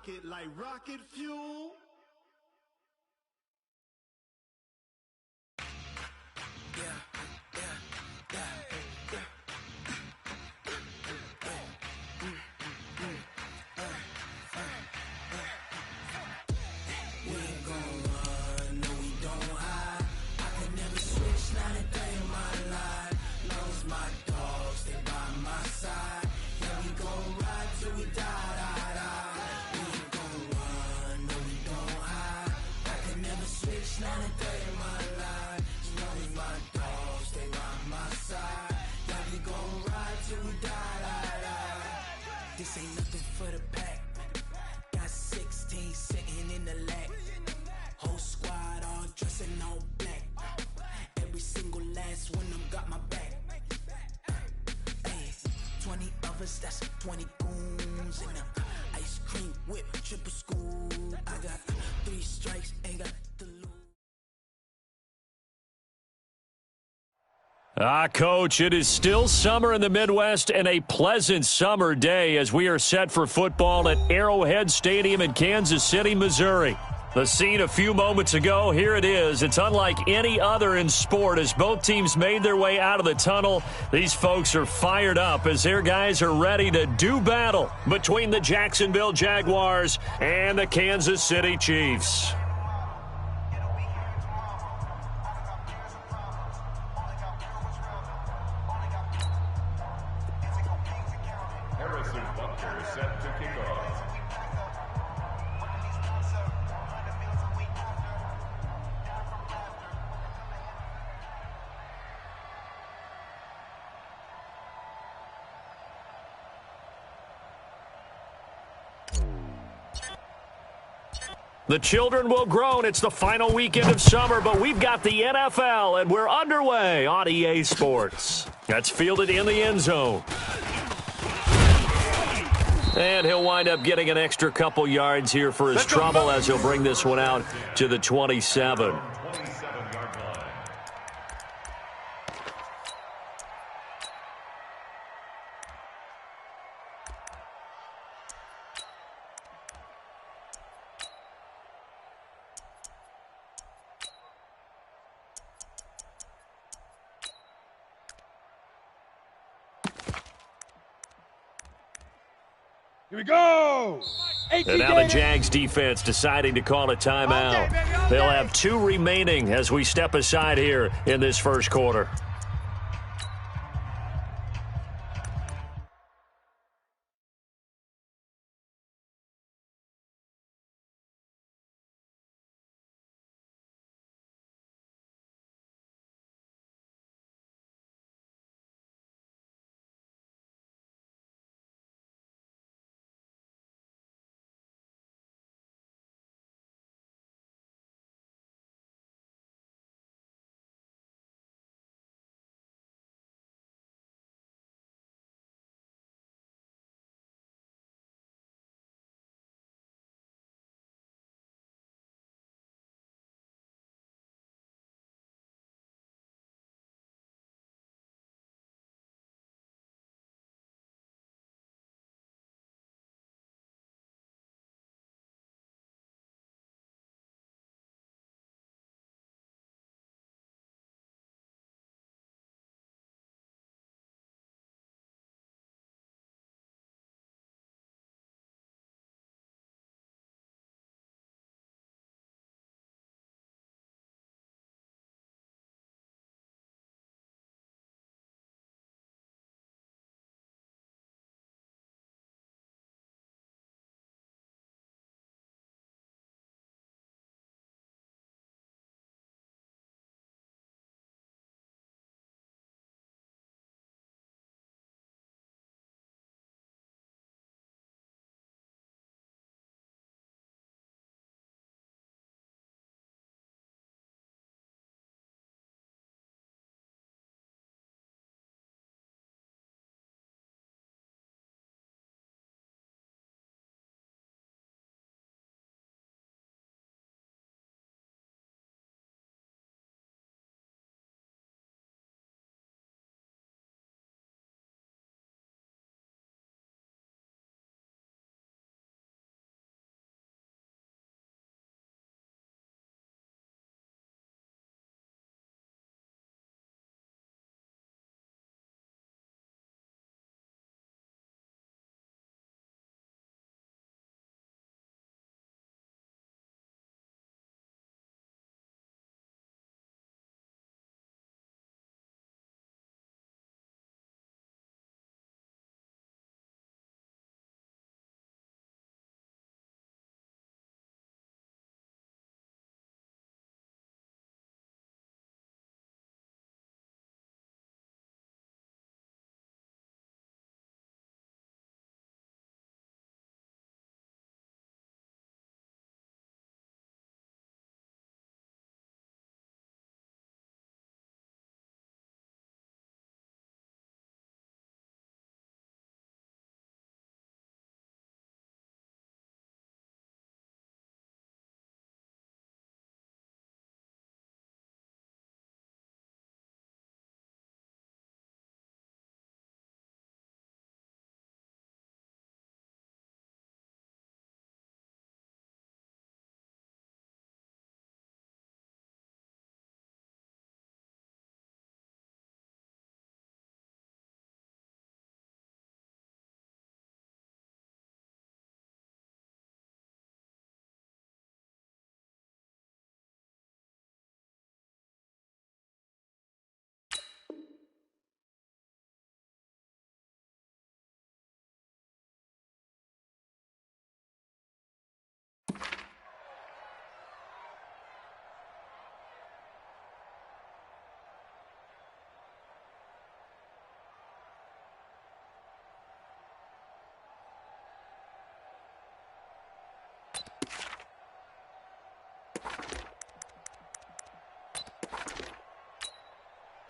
it like rocket fuel. This ain't nothing for the pack. Got 16 sitting in the lap. Whole squad all dressing all black. Every single last one of them got my back. Hey, 20 of us, that's 20 goons in the ice cream whip, triple scoop. I got 3 strikes, ain't got to lose. Coach, it is still summer in the Midwest and a pleasant summer day as we are set for football at Arrowhead Stadium in Kansas City, Missouri. The scene a few moments ago, here it is. It's unlike any other in sport as both teams made their way out of the tunnel. These folks are fired up as their guys are ready to do battle between the Jacksonville Jaguars and the Kansas City Chiefs. The children will groan. It's the final weekend of summer, but we've got the NFL, and we're underway on EA Sports. That's fielded in the end zone. And he'll wind up getting an extra couple yards here for his trouble as he'll bring this one out to the 27. Here we go! And now the Jags defense deciding to call a timeout. They'll have 2 remaining as we step aside here in this first quarter.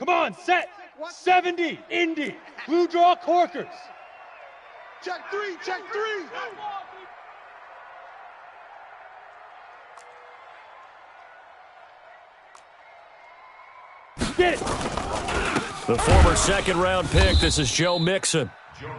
Come on, set. 70, Indy. Blue draw corkers. Check three, check three. Get it. The former second-round pick, this is Joe Mixon.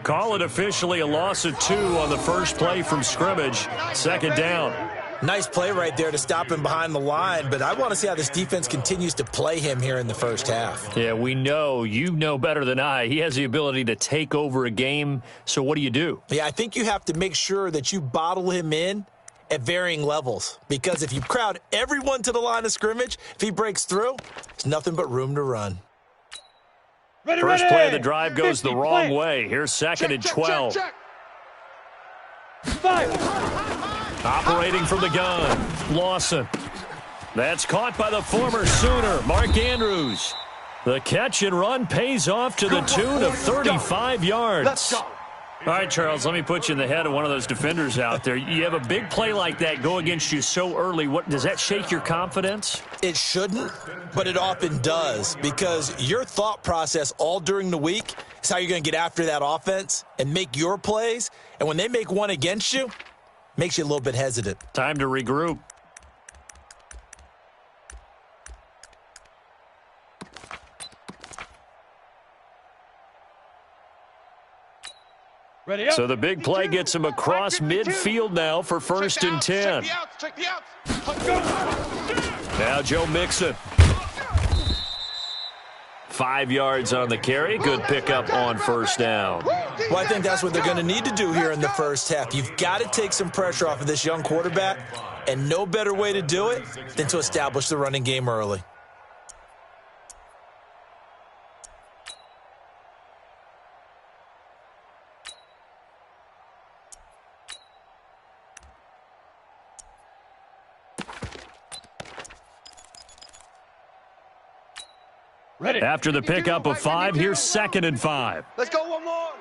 Call it officially a loss of 2 on the first play from scrimmage. Second down. Nice play right there to stop him behind the line, but I want to see how this defense continues to play him here in the first half. Yeah, we know. You know better than I. He has the ability to take over a game, so what do you do? Yeah, I think you have to make sure that you bottle him in at varying levels, because if you crowd everyone to the line of scrimmage, if he breaks through, there's nothing but room to run. First play of the drive goes the wrong way. Here's second and 12. Operating from the gun, Lawson. That's caught by the former Sooner, Mark Andrews. The catch and run pays off to the tune of 35 yards. All right, Charles, let me put you in the head of one of those defenders out there. You have a big play like that go against you so early. What does that shake your confidence? It shouldn't, but it often does, because your thought process all during the week is how you're going to get after that offense and make your plays. And when they make one against you, makes you a little bit hesitant. Time to regroup. So the big play gets him across midfield now for first and 10. Now Joe Mixon. 5 yards on the carry. Good pickup on first down. Well, I think that's what they're going to need to do here in the first half. You've got to take some pressure off of this young quarterback, and no better way to do it than to establish the running game early. Ready. After the pickup of 5, here's second and 5. Let's go one more.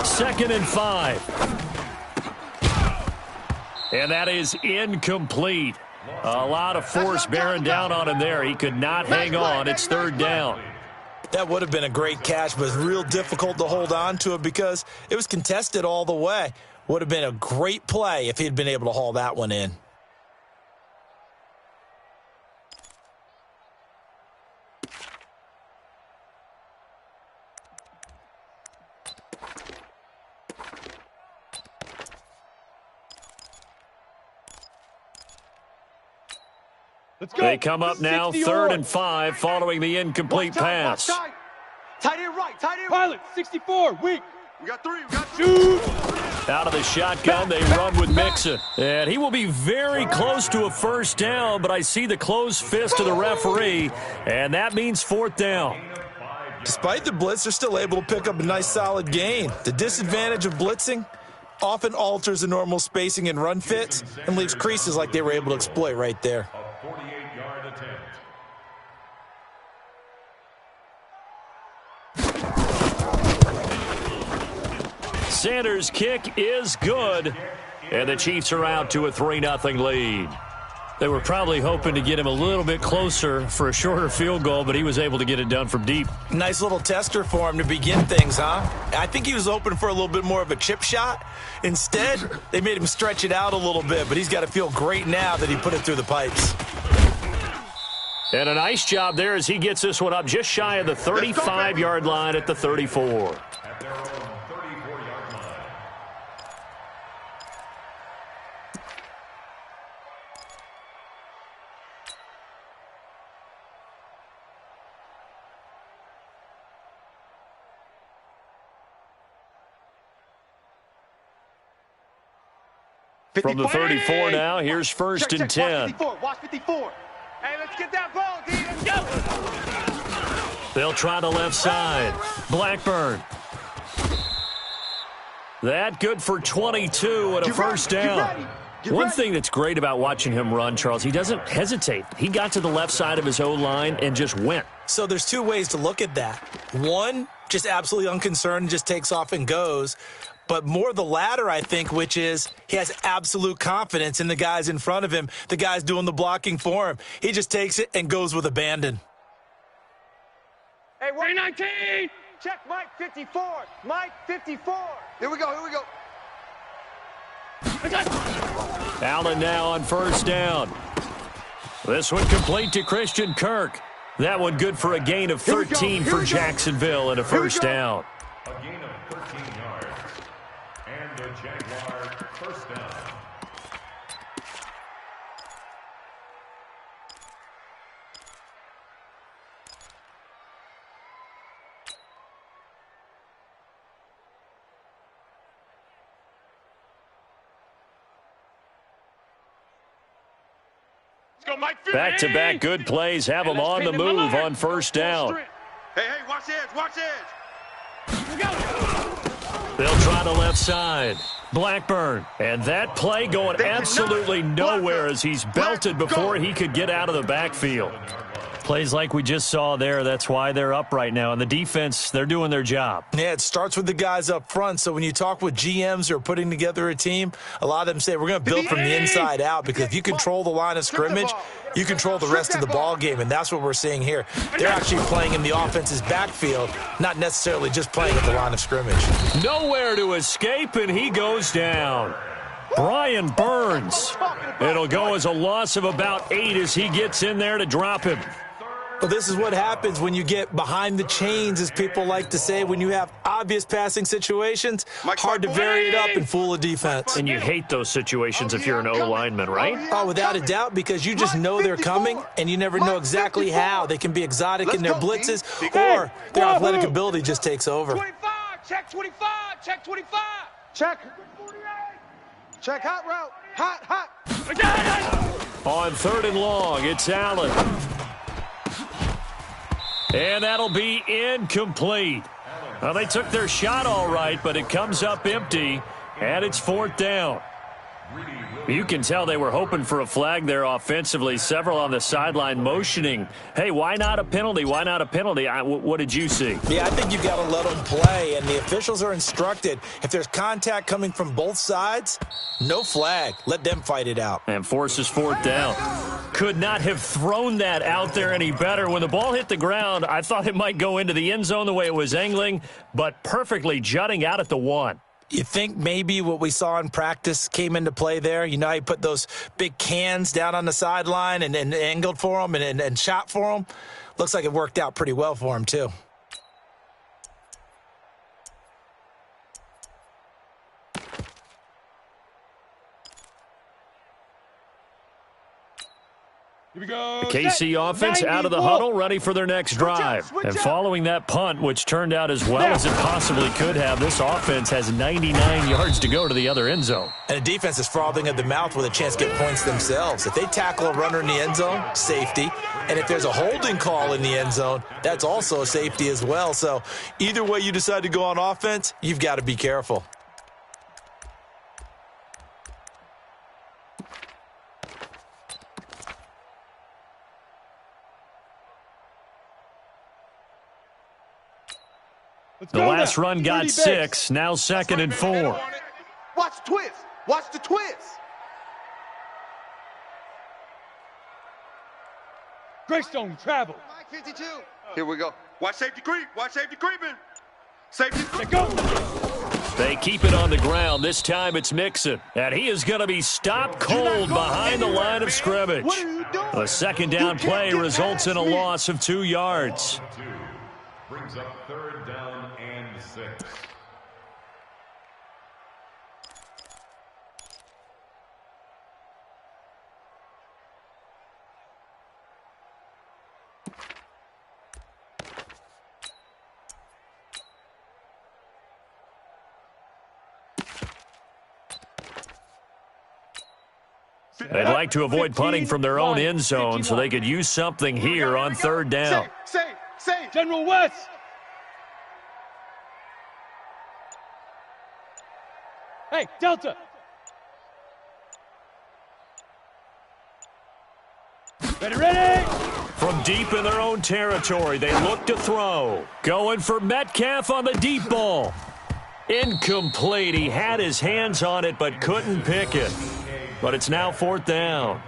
Second and 5. And that is incomplete. A lot of force bearing down on him there. He could not hang on. It's third down. That would have been a great catch, but it's real difficult to hold on to it because it was contested all the way. Would have been a great play if he'd been able to haul that one in. They come up now, third and 5, following the incomplete pass. Tight end right, tight end. Pilot, 64, weak. We got 3, we got 2. Out of the shotgun, they run with Mixon. And he will be very close to a first down, but I see the closed fist of the referee, and that means fourth down. Despite the blitz, they're still able to pick up a nice solid gain. The disadvantage of blitzing often alters the normal spacing and run fits and leaves creases like they were able to exploit right there. Sanders' kick is good, and the Chiefs are out to a 3-0 lead. They were probably hoping to get him a little bit closer for a shorter field goal, but he was able to get it done from deep. Nice little tester for him to begin things, huh? I think he was hoping for a little bit more of a chip shot. Instead, they made him stretch it out a little bit, but he's got to feel great now that he put it through the pipes. And a nice job there as he gets this one up just shy of the 35-yard line at the 34. From the 34 now, here's first and 10. Watch 54. Hey, let's get that ball, D. Let's go. They'll try the left side. Blackburn. That good for 22 and a first down. One thing that's great about watching him run, Charles, he doesn't hesitate. He got to the left side of his O-line and just went. So there's two ways to look at that. One, just absolutely unconcerned, just takes off and goes. but more the latter, I think, which is he has absolute confidence in the guys in front of him, the guys doing the blocking for him. He just takes it and goes with abandon. Hey, 19! Check Mike 54. Mike 54. Here we go, here we go. Allen now on first down. This one complete to Christian Kirk. That one good for a gain of 13 for Jacksonville and a first down. A gain of 13 yards. And the Jaguars first down. Back-to-back good plays have them on the move on first down. Hey, watch the edge, watch the edge. They'll try the left side. Blackburn. And that play going absolutely nowhere as he's belted before he could get out of the backfield. Plays like we just saw there, that's why they're up right now. And the defense, they're doing their job. Yeah, it starts with the guys up front. So when you talk with GMs who are putting together a team, a lot of them say we're going to build from the inside out, because if you control the line of scrimmage, you control the rest of the ball game, and that's what we're seeing here. They're actually playing in the offense's backfield, not necessarily just playing at the line of scrimmage. Nowhere to escape, and he goes down. Brian Burns. It'll go as a loss of about 8 as he gets in there to drop him. Well, this is what happens when you get behind the chains, as people like to say, when you have obvious passing situations. Hard to vary it up and fool a defense. And you hate those situations if you're an O-lineman, right? Oh, without a doubt, because you just know they're coming, and you never know exactly how. They can be exotic in their blitzes, or their athletic ability just takes over. 25, check 25, check 25. Check. Check hot route. Hot. On 3rd and long, it's Allen. And that'll be incomplete. Well, they took their shot all right, but it comes up empty, and it's 4th down. You can tell they were hoping for a flag there offensively. Several on the sideline motioning, hey, why not a penalty? Why not a penalty? What did you see? Yeah, I think you've got to let them play, and the officials are instructed, if there's contact coming from both sides, no flag. Let them fight it out. And forces 4th down. Could not have thrown that out there any better. When the ball hit the ground, I thought it might go into the end zone the way it was angling, but perfectly jutting out at the 1. You think maybe what we saw in practice came into play there? You know, he put those big cans down on the sideline and angled for them and shot for them. Looks like it worked out pretty well for him, too. Here we go. The KC offense out of the huddle, ready for their next drive. And following that punt, which turned out as well as it possibly could have, this offense has 99 yards to go to the other end zone. And the defense is frothing at the mouth with a chance to get points themselves. If they tackle a runner in the end zone, safety. And if there's a holding call in the end zone, that's also a safety as well. So either way you decide to go on offense, you've got to be careful. The last run got 6, now 2nd and 4. Watch the twist. Watch the twist. Greystone travel. Mike 52. Here we go. Watch safety creep. Watch safety creeping. Safety creep. Go. They keep it on the ground. This time it's Mixon. And he is going to be stopped cold behind the line of scrimmage. A 2nd down play results in a loss of 2 yards. Brings up 3rd down and 6. They'd like to avoid punting from their own end zone so they could use something here on 3rd down. Safe. General West. Hey, Delta. Ready. From deep in their own territory, they look to throw. Going for Metcalf on the deep ball. Incomplete. He had his hands on it but couldn't pick it. But it's now 4th down.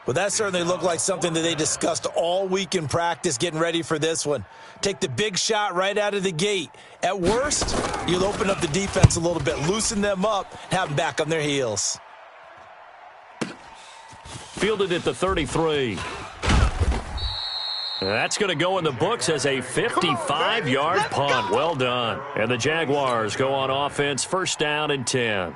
Well, that certainly looked like something that they discussed all week in practice getting ready for this one. Take the big shot right out of the gate. At worst, you'll open up the defense a little bit, loosen them up, have them back on their heels. Fielded at the 33. That's going to go in the books as a 55-yard punt. Well done. And the Jaguars go on offense, 1st down and 10.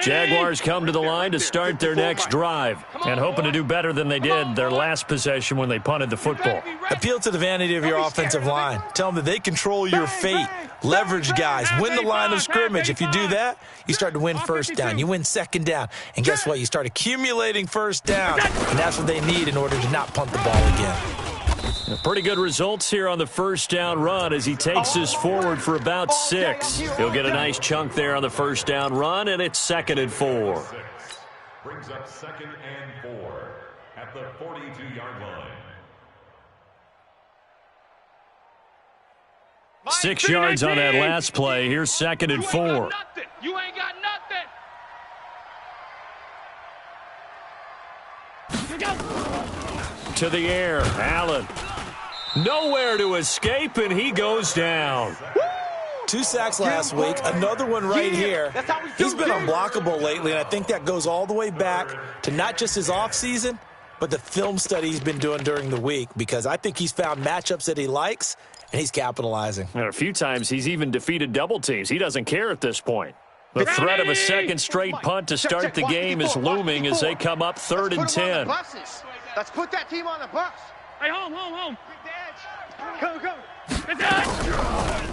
Jaguars come to the line to start their next drive and hoping to do better than they did their last possession when they punted the football. Appeal to the vanity of your offensive line. Tell them that they control your fate. Leverage guys. Win the line of scrimmage. If you do that, you start to win 1st down. You win 2nd down. And guess what? You start accumulating 1st down. And that's what they need in order to not punt the ball again. Pretty good results here on the 1st down run as he takes this forward for about 6. He'll get a nice chunk there on the 1st down run, and it's 2nd and 4. Brings up 2nd and 4 at the 42-yard line. 6 yards on that last play. Here's 2nd and 4. You ain't got nothing. To the air, Allen. Nowhere to escape, and he goes down. 2 sacks last week, another one right here. He's been unblockable lately, and I think that goes all the way back to not just his offseason, but the film study he's been doing during the week, because I think he's found matchups that he likes, and he's capitalizing. And a few times he's even defeated double teams. He doesn't care at this point. The threat of a second straight punt to start the game is looming as they come up 3rd and 10. Let's put that team on the bus. Hey, home. Come.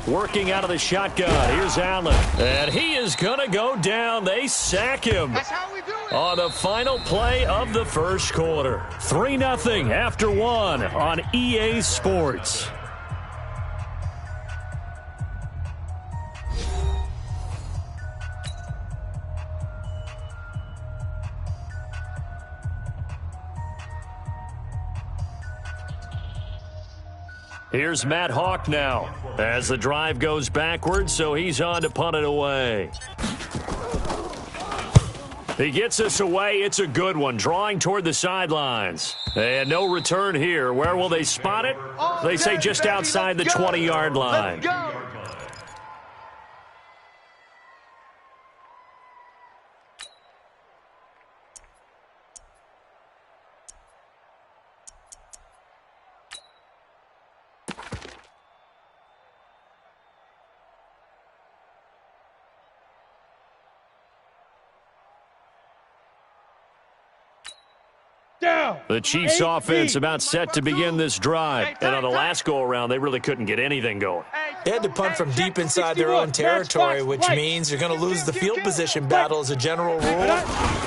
Working out of the shotgun. Here's Allen. And he is going to go down. They sack him. That's how we do it. On the final play of the 1st quarter. 3-0 after 1 on EA Sports. Here's Matt Hawk now as the drive goes backwards, so he's on to punt it away. He gets us away. It's a good one, drawing toward the sidelines. And no return here. Where will they spot it? They say just outside the 20-yard line. The Chiefs offense about set to begin this drive. And on the last go-around, they really couldn't get anything going. They had to punt from deep inside their own territory, which means you're going to lose the field position battle as a general rule.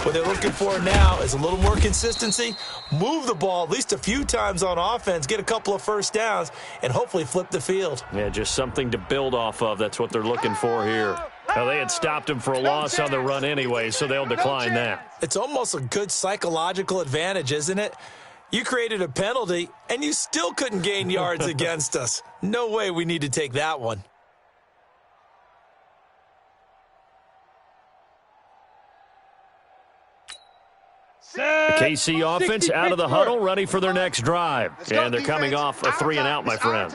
What they're looking for now is a little more consistency, move the ball at least a few times on offense, get a couple of 1st downs, and hopefully flip the field. Yeah, just something to build off of. That's what they're looking for here. Now, they had stopped him for a loss on the run anyway, so they'll decline that. It's almost a good psychological advantage, isn't it? You created a penalty, and you still couldn't gain yards against us. No way we need to take that one. The KC offense out of the huddle, ready for their next drive. And they're coming off a 3-and-out, my friend.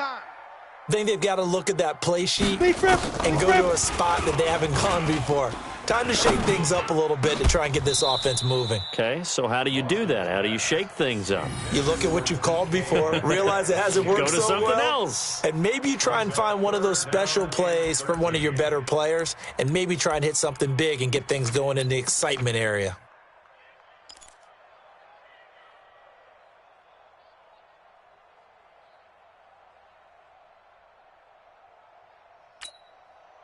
I think they've got to look at that play sheet and go to a spot that they haven't gone before. Time to shake things up a little bit to try and get this offense moving. Okay, so how do you do that? How do you shake things up? You look at what you've called before, realize it hasn't worked so well. Go to something else. And maybe you try and find one of those special plays from one of your better players, and maybe try and hit something big and get things going in the excitement area.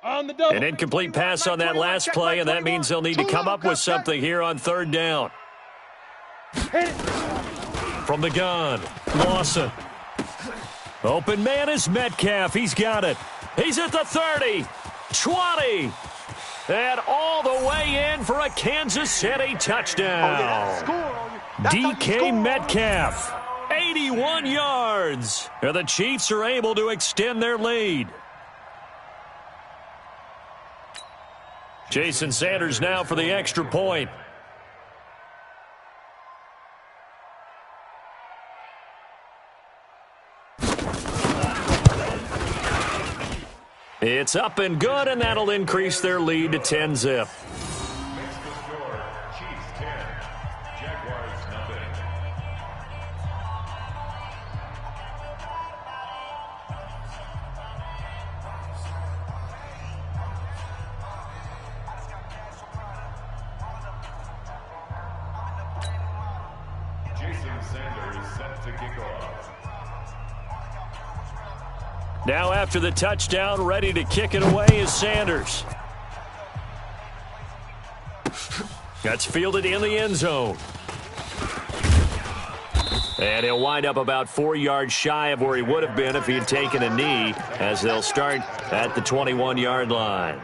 An incomplete pass on that last play, and that means they'll need to come up with something here on 3rd down. From the gun, Lawson. Open man is Metcalf. He's got it. He's at the 30, 20, and all the way in for a Kansas City touchdown. DK Metcalf, 81 yards. And the Chiefs are able to extend their lead. Jason Sanders now for the extra point. It's up and good, and that'll increase their lead to 10-zip. Chiefs 10, Jaguars nothing. Jason Sanders set to kick off. Now after the touchdown, ready to kick it away is Sanders. That's fielded in the end zone. And he'll wind up about 4 yards shy of where he would have been if he had taken a knee, as they'll start at the 21-yard line.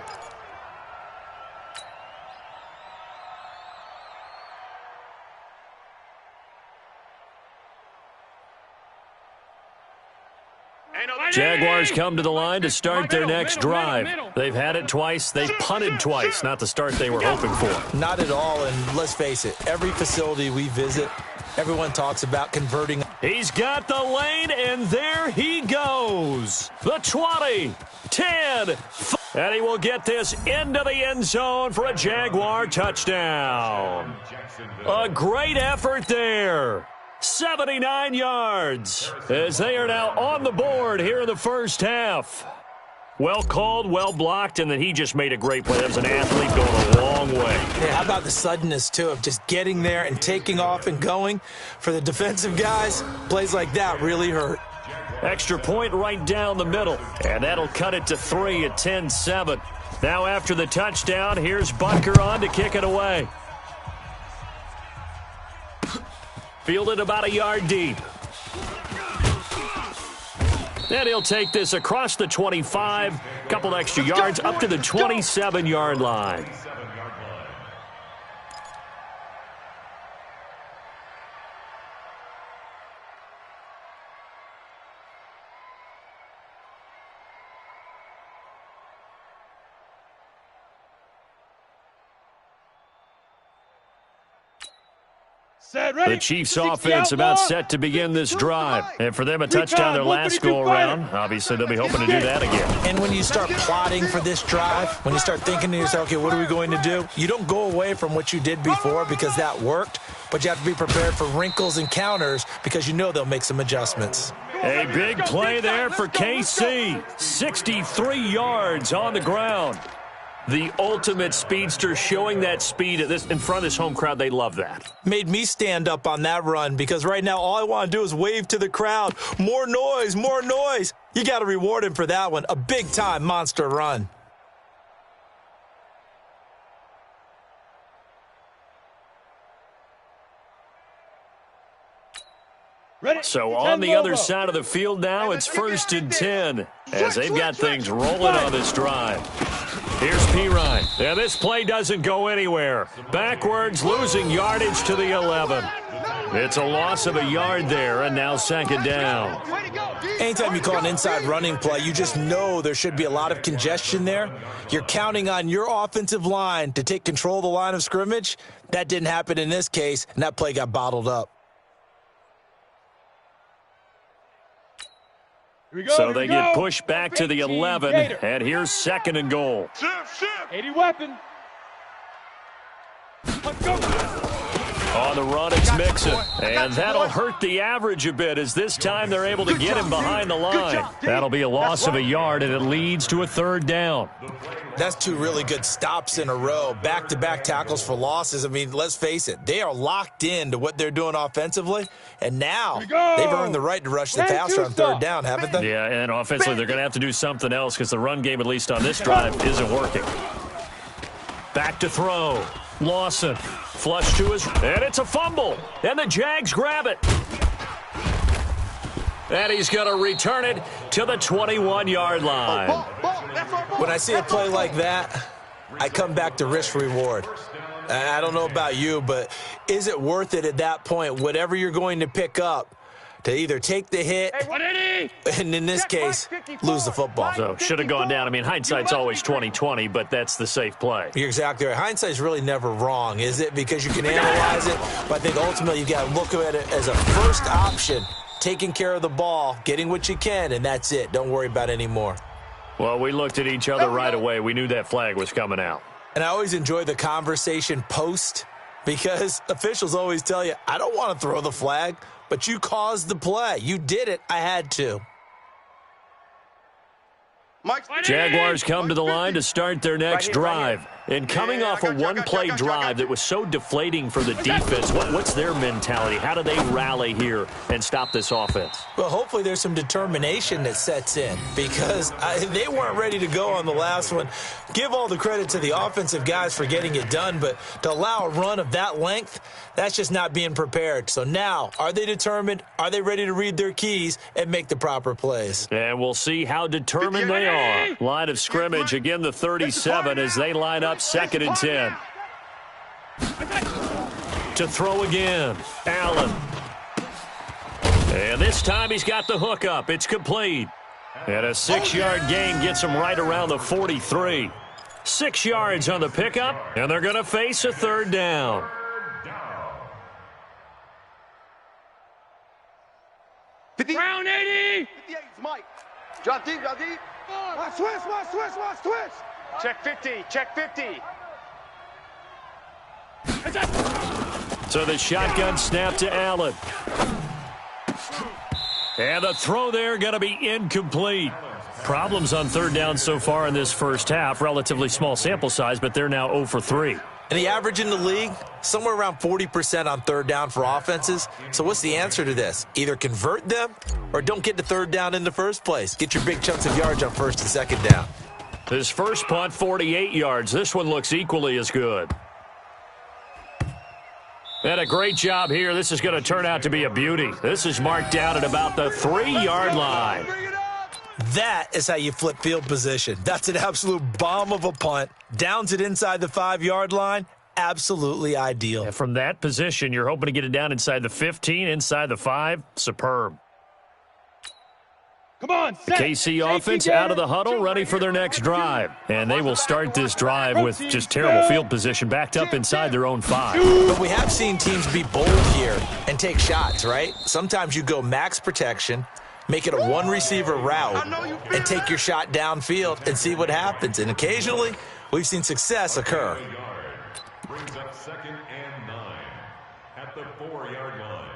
Jaguars come to the line to start their next drive. They've had it twice. They've punted twice. Not the start they were hoping for. Not at all, and let's face it, every facility we visit, everyone talks about converting. He's got the lane, and there he goes. The 20, 10, and he will get this into the end zone for a Jaguar touchdown. A great effort there. 79 yards as they are now on the board here in the first half. Well called, well blocked, and then he just made a great play. That was an athlete going a long way. Yeah, how about the suddenness, too, of just getting there and taking off and going? For the defensive guys, plays like that really hurt. Extra point right down the middle, and that'll cut it to 3 at 10-7. Now after the touchdown, here's Butker on to kick it away. Fielded about a yard deep. Then he'll take this across the 25, a couple extra yards up to the 27-yard line. The Chiefs offense about set to begin this drive. And for them, a touchdown their last go-around. Obviously, they'll be hoping to do that again. And when you start plotting for this drive, when you start thinking to yourself, okay, what are we going to do? You don't go away from what you did before because that worked, but you have to be prepared for wrinkles and counters because you know they'll make some adjustments. A big play there for KC. 63 yards on the ground. The ultimate speedster, showing that speed in front of this home crowd. They love that. Made me stand up on that run because right now all I want to do is wave to the crowd. More noise, more noise. You got to reward him for that one. A big-time monster run. So on the other side of the field now, it's 1st and 10 as they've got things rolling on this drive. Here's Pirine. Yeah, this play doesn't go anywhere. Backwards, losing yardage to the 11. It's a loss of a yard there, and now 2nd down. Anytime you call an inside running play, you just know there should be a lot of congestion there. You're counting on your offensive line to take control of the line of scrimmage. That didn't happen in this case, and that play got bottled up. So they get pushed back to the 11, and here's 2nd and goal. 80 weapon. On the run, it's Mixon, and that'll hurt the average a bit as this time they're able to get him behind the line. That'll be a loss of a yard, and it leads to a 3rd down. That's 2 really good stops in a row. Back-to-back tackles for losses. I mean, let's face it. They are locked into what they're doing offensively, and now they've earned the right to rush the passer on 3rd down, haven't they? Yeah, and offensively they're going to have to do something else because the run game, at least on this drive, isn't working. Back to throw. Lawson. Flush to his, and it's a fumble. And the Jags grab it. And he's going to return it to the 21-yard line. When I see a play like that, I come back to risk reward. I don't know about you, but is it worth it at that point? Whatever you're going to pick up, to either take the hit and, in this case, lose the football. So should have gone down. I mean, hindsight's always 20/20, but that's the safe play. You're exactly right. Hindsight's really never wrong, is it? Because you can analyze it, but I think ultimately you've got to look at it as a first option, taking care of the ball, getting what you can, and that's it. Don't worry about it anymore. Well, we looked at each other right away. We knew that flag was coming out. And I always enjoy the conversation post because officials always tell you, I don't want to throw the flag, but you caused the play. You did it. I had to. Jaguars come to the line to start their next drive. And coming off a one-play drive that was so deflating for the defense, what's their mentality? How do they rally here and stop this offense? Well, hopefully there's some determination that sets in because they weren't ready to go on the last one. Give all the credit to the offensive guys for getting it done, but to allow a run of that length, that's just not being prepared. So now, are they determined? Are they ready to read their keys and make the proper plays? And we'll see how determined they are. Line of scrimmage, again the 37 as they line up 2nd and 10. To throw again, Allen. And this time he's got the hook up. It's complete. And a 6-yard gain gets him right around the 43. 6 yards on the pickup, and they're going to face a 3rd down. Round 80. 58, Mike. Drop deep, drop deep. Watch twist. Check 50, check 50. So the shotgun snap to Allen. And the throw there going to be incomplete. Problems on 3rd down so far in this first half. Relatively small sample size, but they're now 0 for 3. And the average in the league, somewhere around 40% on 3rd down for offenses. So what's the answer to this? Either convert them or don't get to 3rd down in the first place. Get your big chunks of yards on 1st and 2nd down. His first punt, 48 yards. This one looks equally as good. And a great job here. This is going to turn out to be a beauty. This is marked down at about the 3-yard line. That is how you flip field position. That's an absolute bomb of a punt. Downs it inside the 5-yard line. Absolutely ideal. And from that position, you're hoping to get it down inside the 15, inside the 5. Superb. Come on, the KC offense out of the huddle, ready for their next drive. And they will start this drive with just terrible field position, backed up inside their own 5. But we have seen teams be bold here and take shots, right? Sometimes you go max protection, make it a one-receiver route, and take your shot downfield and see what happens. And occasionally, we've seen success occur. Brings up 2nd and 9 at the 4-yard line.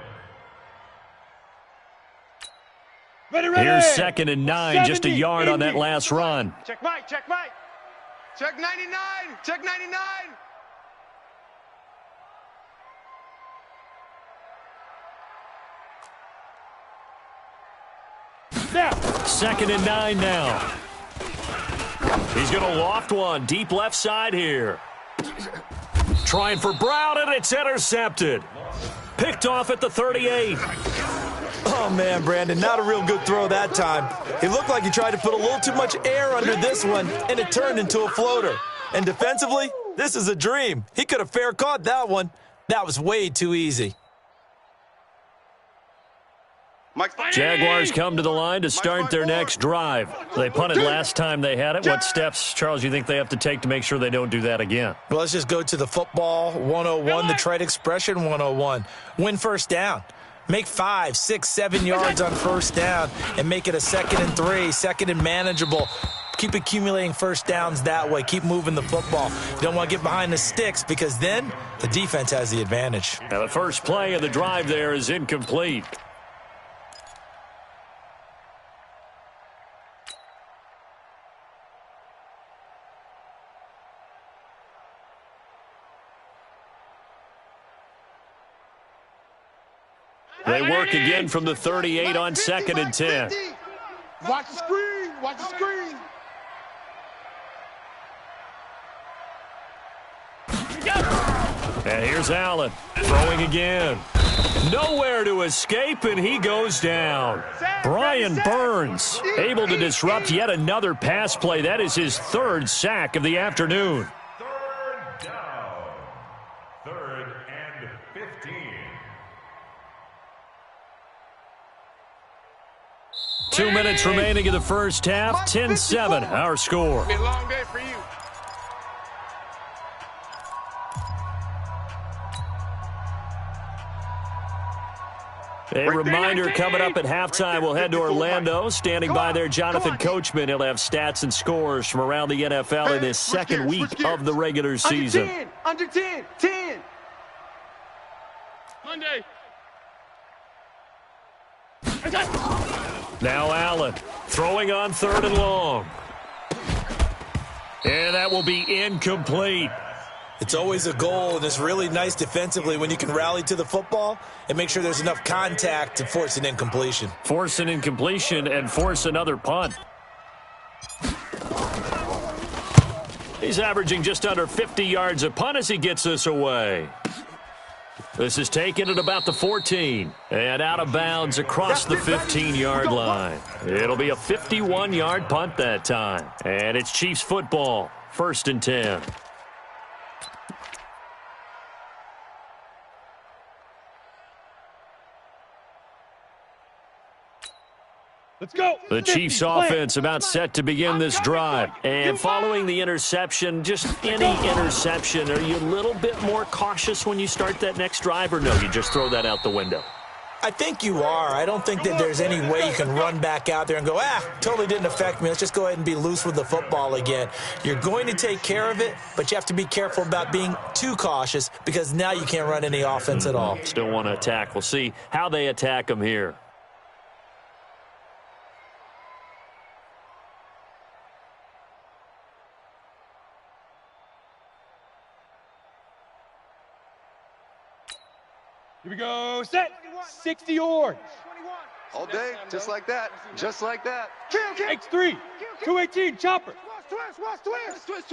Here's 2nd and 9, just a yard on that last run. Check Mike, check Mike. Check 99, check 99. Now. 2nd and 9 now. He's going to loft one, deep left side here. Trying for Brown, and it's intercepted. Picked off at the 38. Oh, man, Brandon, not a real good throw that time. It looked like he tried to put a little too much air under this one, and it turned into a floater. And defensively, this is a dream. He could have fair caught that one. That was way too easy. Jaguars come to the line to start their next drive. They punted last time they had it. What steps, Charles, you think they have to take to make sure they don't do that again? Well, let's just go to the football 101, the trade expression 101. Win 1st down. Make 5, 6, 7 yards on 1st down and make it a 2nd and 3, 2nd and manageable. Keep accumulating 1st downs that way. Keep moving the football. You don't want to get behind the sticks because then the defense has the advantage. Now the first play of the drive there is incomplete. They work again from the 38 on 2nd and 10. Watch the screen, watch the screen. And here's Allen throwing again. Nowhere to escape, and he goes down. Brian Burns able to disrupt yet another pass play. That is his 3rd sack of the afternoon. 3rd down. 3rd and 15. 2 minutes remaining in the first half. 10-7, our score. Be a long day for you. A reminder coming up at halftime, we'll head to Orlando. Standing by there, Jonathan Coachman. He'll have stats and scores from around the NFL in his second week of the regular season. Under 10, 10. Monday. Now Allen throwing on 3rd and long. And that will be incomplete. It's always a goal, and it's really nice defensively when you can rally to the football and make sure there's enough contact to force an incompletion. Force an incompletion and force another punt. He's averaging just under 50 yards a punt as he gets this away. This is taken at about the 14 and out of bounds across the 15-yard line. It'll be a 51-yard punt that time. And it's Chiefs football, 1st and 10. Let's go. The Chiefs offense about set to begin this drive. And following the interception, just any interception, are you a little bit more cautious when you start that next drive, or no, you just throw that out the window? I think you are. I don't think that there's any way you can run back out there and go, totally didn't affect me. Let's just go ahead and be loose with the football again. You're going to take care of it, but you have to be careful about being too cautious because now you can't run any offense at all. Still want to attack. We'll see how they attack them here. Here we go. Set. 60 yards. All day, just like that. Just like that. X3. 218. Chopper. Twist.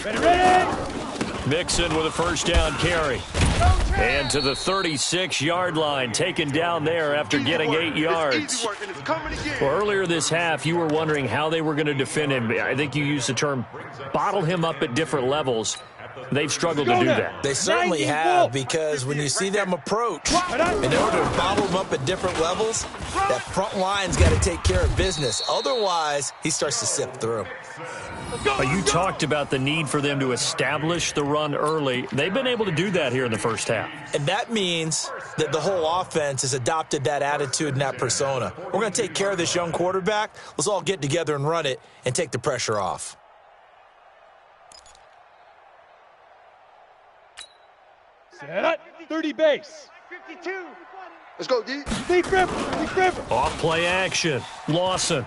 Ready. Mixon with a first down carry. And to the 36-yard line, taken down there after getting 8 yards. Well, earlier this half, you were wondering how they were going to defend him. I think you used the term bottle him up at different levels. They've struggled to do that. They certainly have, because when you see them approach, in order to bottle them up at different levels, that front line's got to take care of business. Otherwise, he starts to sift through. You talked about the need for them to establish the run early. They've been able to do that here in the first half. And that means that the whole offense has adopted that attitude and that persona. We're going to take care of this young quarterback. Let's all get together and run it and take the pressure off. Set up. 30 base. 52. Let's go, D. Deep river. Off play action. Lawson.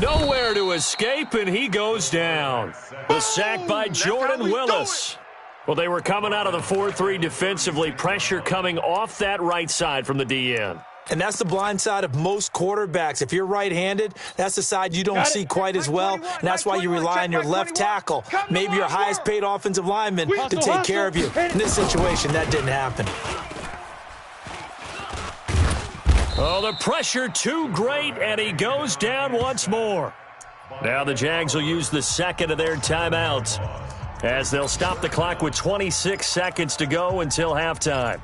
Nowhere to escape, and he goes down. The sack by Jordan Willis. Well, they were coming out of the 4-3 defensively. Pressure coming off that right side from the DN. And that's the blind side of most quarterbacks. If you're right-handed, that's the side you don't see quite as well, and that's why you rely on your left tackle, maybe your highest-paid offensive lineman, to take care of you. In this situation, that didn't happen. Oh, the pressure too great, and he goes down once more. Now the Jags will use the second of their timeouts as they'll stop the clock with 26 seconds to go until halftime.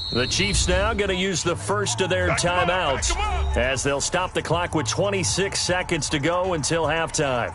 The Chiefs now going to use the first of their timeouts as they'll stop the clock with 26 seconds to go until halftime.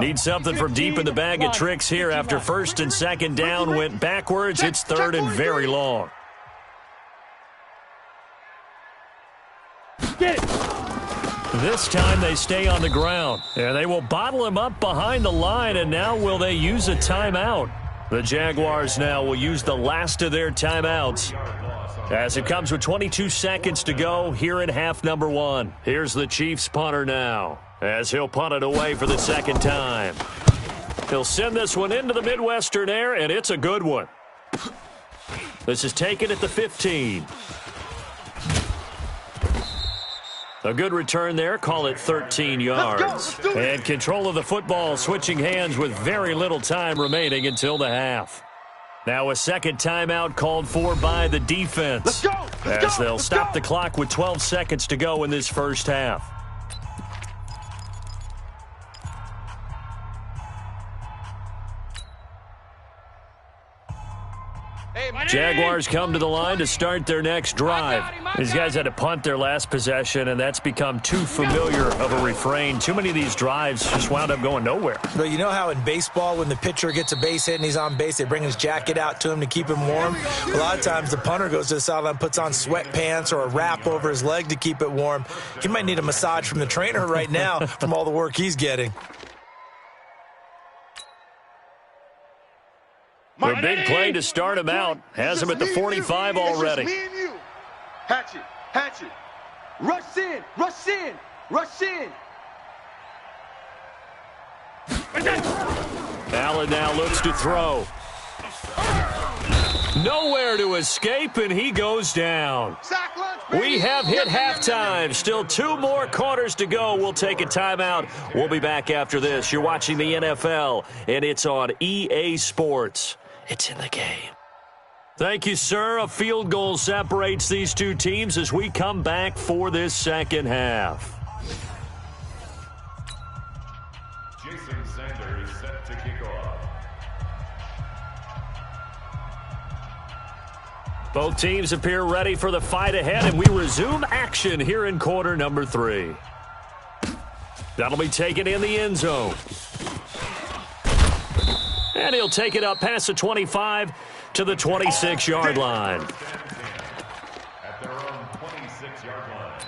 Need something from deep in the bag of tricks here after first and second down went backwards. It's third and very long. This time they stay on the ground. And they will bottle him up behind the line, and now will they use a timeout? The Jaguars now will use the last of their timeouts As it comes with 22 seconds to go here in half number 1. Here's the Chiefs punter now, as he'll punt it away for the second time. He'll send this one into the Midwestern air, and it's a good one. This is taken at the 15. A good return there. Call it 13 yards. And control of the football switching hands with very little time remaining until the half. Now a second timeout called for by the defense. As they'll stop the clock with 12 seconds to go in this first half. Jaguars come to the line to start their next drive. These guys had to punt their last possession, and that's become too familiar of a refrain. Too many of these drives just wound up going nowhere. But you know how in baseball, when the pitcher gets a base hit and he's on base, they bring his jacket out to him to keep him warm? A lot of times the punter goes to the sideline, puts on sweatpants or a wrap over his leg to keep it warm. He might need a massage from the trainer right now from all the work he's getting. The big play to start him out has him at the 45 already. Me and you. Hatchet, hatchet. Rush in, rush in, rush in. Allen now looks to throw. Nowhere to escape, and he goes down. We have hit halftime. Still 2 more quarters to go. We'll take a timeout. We'll be back after this. You're watching the NFL, and it's on EA Sports. It's in the game. Thank you, sir. A field goal separates these two teams as we come back for this second half. Jason Sanders set to kick off. Both teams appear ready for the fight ahead, and we resume action here in quarter number 3. That'll be taken in the end zone. And he'll take it up past the 25 to the 26-yard line. At their own 26-yard line.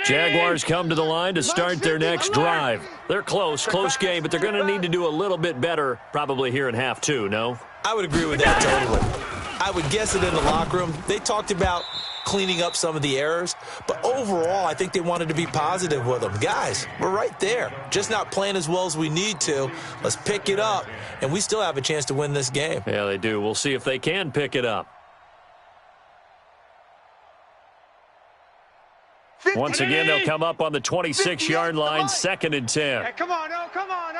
Jaguars come to the line to start their next drive. They're close game, but they're going to need to do a little bit better probably here in half 2, no? I would agree with that totally. I would guess it in the locker room. They talked about cleaning up some of the errors, but overall, I think they wanted to be positive with them. Guys, we're right there. Just not playing as well as we need to. Let's pick it up, and we still have a chance to win this game. Yeah, they do. We'll see if they can pick it up. Once again, they'll come up on the 26-yard line, 2nd and 10. Hey, come on, come on,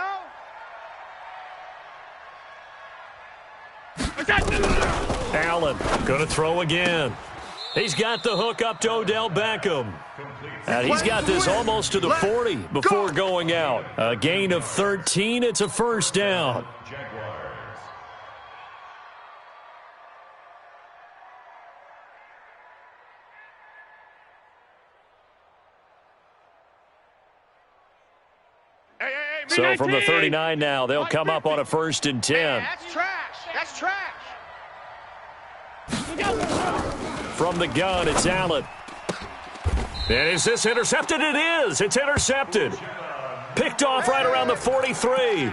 Allen going to throw again. He's got the hook up to Odell Beckham. And he's got this almost to the 40 before going out. A gain of 13. It's a first down. So from the 39 now, they'll come up on a 1st and 10. That's trash. That's trash. From the gun, it's Allen. And is this intercepted? It is. It's intercepted. Picked off right around the 43.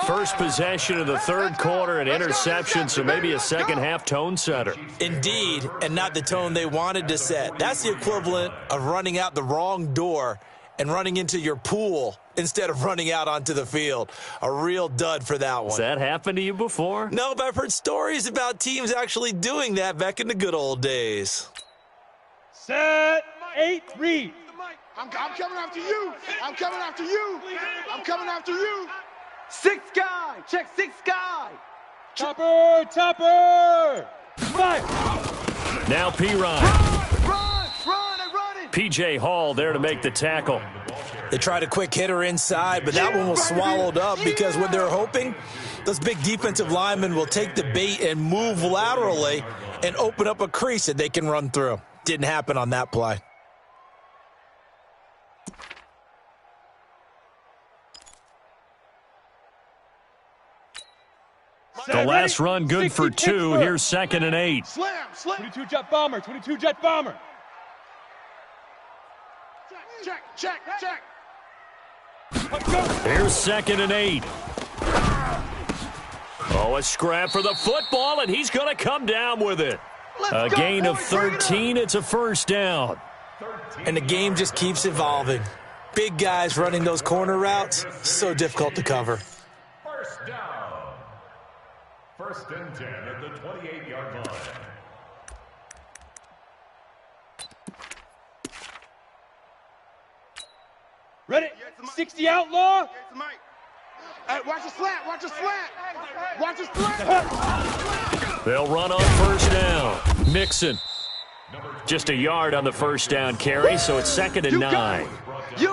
First possession of the 3rd quarter, an interception, so maybe a second half tone setter. Indeed, and not the tone they wanted to set. That's the equivalent of running out the wrong door and running into your pool instead of running out onto the field. A real dud for that one. Has that happened to you before? No, but I've heard stories about teams actually doing that back in the good old days. Set, 8, read. I'm coming after you. I'm coming after you. I'm coming after you. 6 guy. Check 6 guy. Topper. 5. Now P-Ryan. Run, they're running. P.J. Hall there to make the tackle. They tried a quick hitter inside, but that one was swallowed up because what they're hoping, those big defensive linemen will take the bait and move laterally and open up a crease that they can run through. Didn't happen on that play. The last run good for 2. Here's 2nd and 8. Slam. 22 jet bomber. check. Here's 2nd and 8. Oh, a scrap for the football, and he's going to come down with it. A gain of 13. It's a first down. And the game just keeps evolving. Big guys running those corner routes, so difficult to cover. First down. 1st and 10 at the 28-yard line. Ready? 60 outlaw. Hey, watch the slant. They'll run on first down. Mixon. Just a yard on the first down carry, so it's 2nd and 9.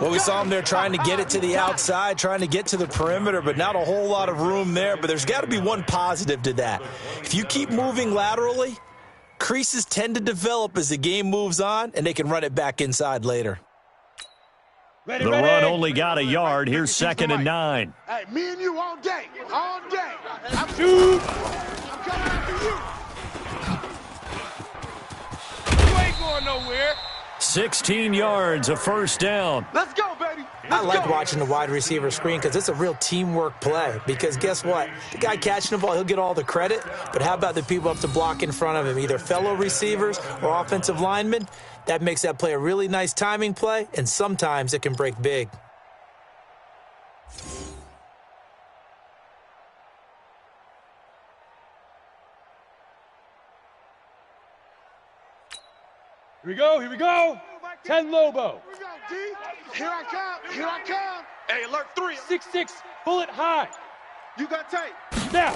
Well, we saw him there trying to get it to the outside, trying to get to the perimeter, but not a whole lot of room there. But there's got to be one positive to that. If you keep moving laterally, creases tend to develop as the game moves on, and they can run it back inside later. The run only got a yard. Here's 2nd and 9. Hey, me and you all day. I'm Shoot. coming after you. You ain't going nowhere. 16 yards, a first down. Let's go, baby. I like watching the wide receiver screen because it's a real teamwork play. Because guess what? The guy catching the ball, he'll get all the credit. But how about the people up to block in front of him, either fellow receivers or offensive linemen? That makes that play a really nice timing play, and sometimes it can break big. Here we go. 10 Lobo. Here I come. Hey, alert 3. 6-6, bullet high. You got tape. Now.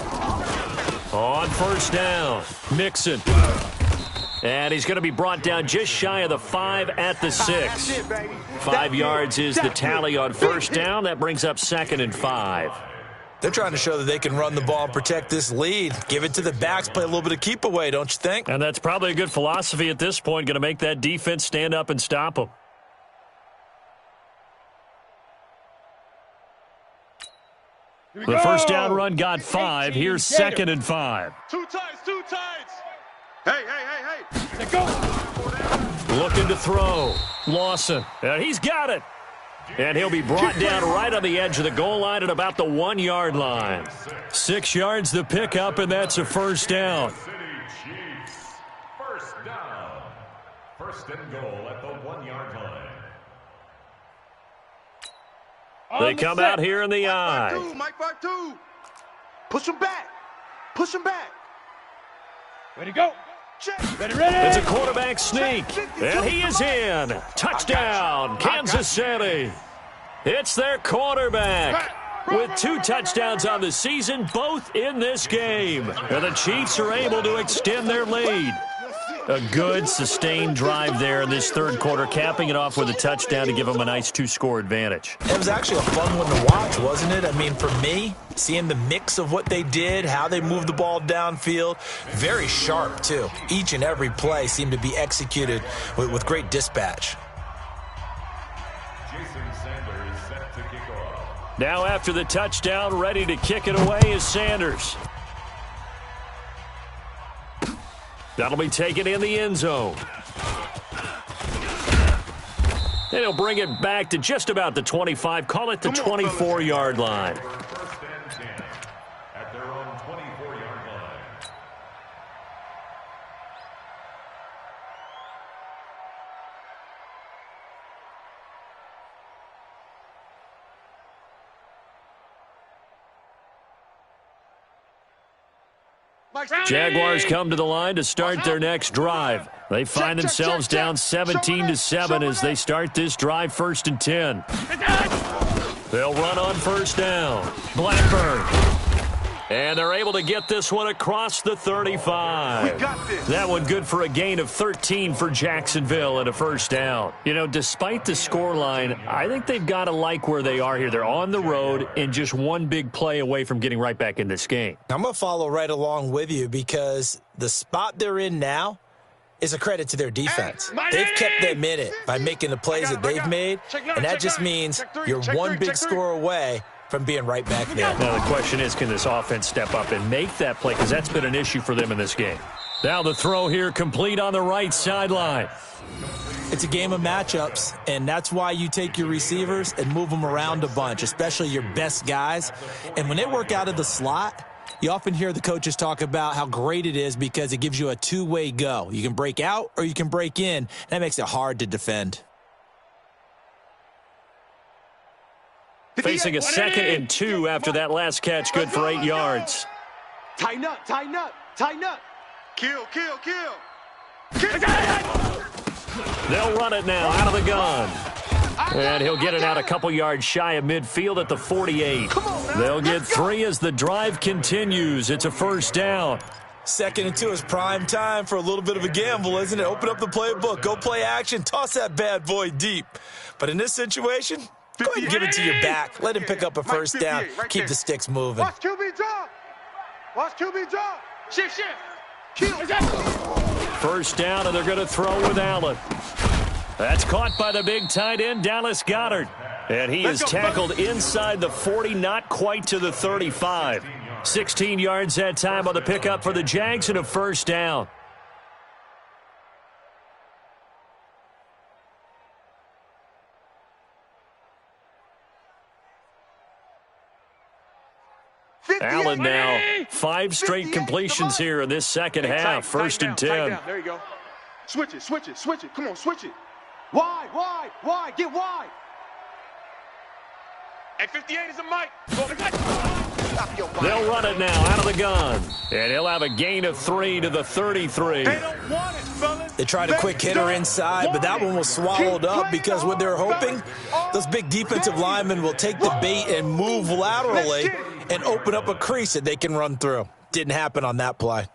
On first down, Mixon. And he's going to be brought down just shy of the 5 at the 6. 5 yards is the tally on first down. That brings up 2nd and 5. They're trying to show that they can run the ball and protect this lead. Give it to the backs, play a little bit of keep away, don't you think? And that's probably a good philosophy at this point, going to make that defense stand up and stop them. The first down run got 5. Here's 2nd and 5. Two tights. Hey. Let go. Looking to throw. Lawson. And he's got it. And he'll be brought down right on the edge of the goal line at about the 1-yard line. 6 yards the pickup, and that's a first down. First down. 1st and goal at the 1-yard line. They come out here in the eye. Mike 5-2. Push him back. Ready to go. Ready. It's a quarterback sneak, and he is in. Touchdown, Kansas City. It's their quarterback with 2 touchdowns on the season, both in this game. And the Chiefs are able to extend their lead. A good, sustained drive there in this third quarter, capping it off with a touchdown to give them a nice 2-score advantage. It was actually a fun one to watch, wasn't it? I mean, for me, seeing the mix of what they did, how they moved the ball downfield, very sharp, too. Each and every play seemed to be executed with great dispatch. Jason Sanders set to kick off. Now after the touchdown, ready to kick it away is Sanders. That'll be taken in the end zone. And he'll bring it back to just about the 25, call it the 24-yard line. 1st and 10 at their own 24-yard line. Jaguars come to the line to start their next drive. They find themselves down 17-7 as they start this drive, 1st and 10. They'll run on first down. Blackburn. And they're able to get this one across the 35. That one good for a gain of 13 for Jacksonville and a first down. You know, despite the scoreline, I think they've got to like where they are here. They're on the road and just one big play away from getting right back in this game. I'm going to follow right along with you because the spot they're in now is a credit to their defense. They've kept them in it by making the plays that they've made, and that just means you're one big score away from being right back there. Now the question is, can this offense step up and make that play? Because that's been an issue for them in this game. Now the throw here complete on the right sideline. It's a game of matchups, and that's why you take your receivers and move them around a bunch, especially your best guys. And when they work out of the slot, you often hear the coaches talk about how great it is because it gives you a two-way go. You can break out or you can break in. That makes it hard to defend. Facing a 2nd and 2 after that last catch, good for 8 yards. Tighten up, tighten up, tighten up. Kill, kill, kill. They'll run it now out of the gun. And he'll get it out a couple yards shy of midfield at the 48. They'll get 3 as the drive continues. It's a first down. 2nd and 2 is prime time for a little bit of a gamble, isn't it? Open up the playbook, go play action, toss that bad boy deep. But in this situation, go ahead and give it to your back. Let him pick up a first down. Keep the sticks moving. Watch QB drop. Watch QB drop. Shift, shift. First down, and they're going to throw with Allen. That's caught by the big tight end, Dallas Goedert. And he is tackled inside the 40, not quite to the 35. 16 yards that time on the pickup for the Jags and a first down. Allen now, 5 straight completions here in this second half. First and 10. There you go. Switch it, switch it, switch it. Come on, switch it. Wide, wide, wide. Get wide. At 58 is a mic. They'll run it now out of the gun. And he'll have a gain of 3 to the 33. They don't want it, fellas. They tried a quick hitter inside, but that one was swallowed up because what they're hoping, those big defensive linemen will take the bait and move laterally and open up a crease that they can run through. Didn't happen on that play.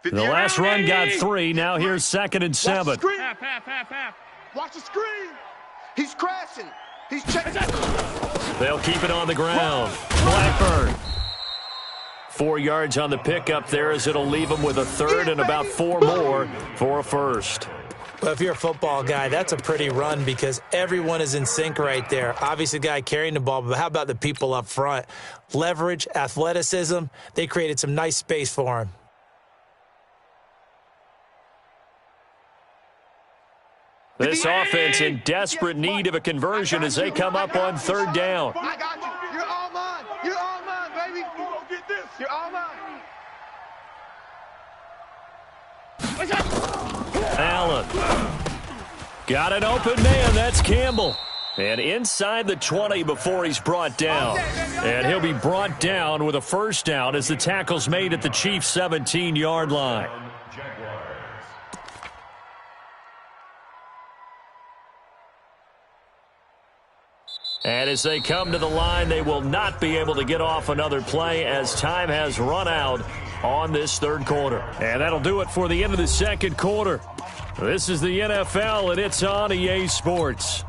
The last run got 3. Now here's 2nd and 7. Half. Watch the screen. He's crashing. He's checking. They'll keep it on the ground. Blackburn. 4 yards on the pickup there as it'll leave them with a third and about 4 more for a first. Well, if you're a football guy, that's a pretty run because everyone is in sync right there. Obviously, the guy carrying the ball, but how about the people up front? Leverage, athleticism, they created some nice space for him. This offense in desperate need of a conversion as they come up on 3rd down. I got you. You're all mine. You're all mine, baby. Get this. You're all mine. Allen. Got an open man. That's Campbell. And inside the 20 before he's brought down. And he'll be brought down with a first down as the tackle's made at the Chiefs' 17-yard line. And as they come to the line, they will not be able to get off another play as time has run out on this 3rd quarter. And that'll do it for the end of the 2nd quarter. This is the NFL, and it's on EA Sports.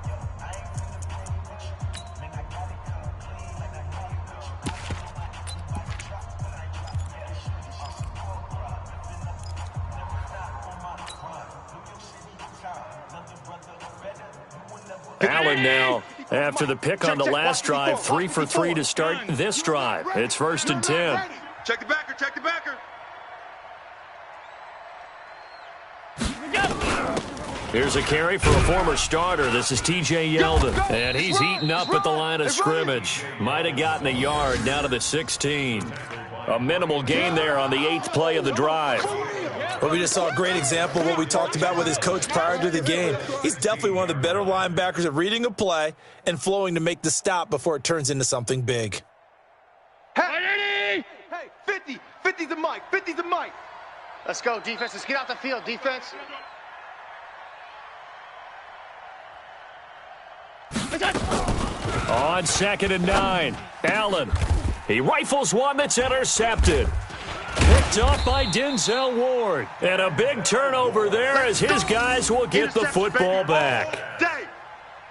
Allen now, after the pick on the last drive, 3 for 3 to start this drive. It's 1st and 10. Check the backer, check the backer. Here's a carry for a former starter. This is TJ Yeldon. And he's eaten up at the line of scrimmage. Might have gotten a yard down to the 16. A minimal gain there on the 8th play of the drive. Well, we just saw a great example of what we talked about with his coach prior to the game. He's definitely one of the better linebackers at reading a play and flowing to make the stop before it turns into something big. Hey, 50. 50's the mic. 50's the mic. Let's go, defense. Let's get out the field, defense. On 2nd and 9, Allen. He rifles one that's intercepted. Picked up by Denzel Ward. And a big turnover there as his guys will get the football back.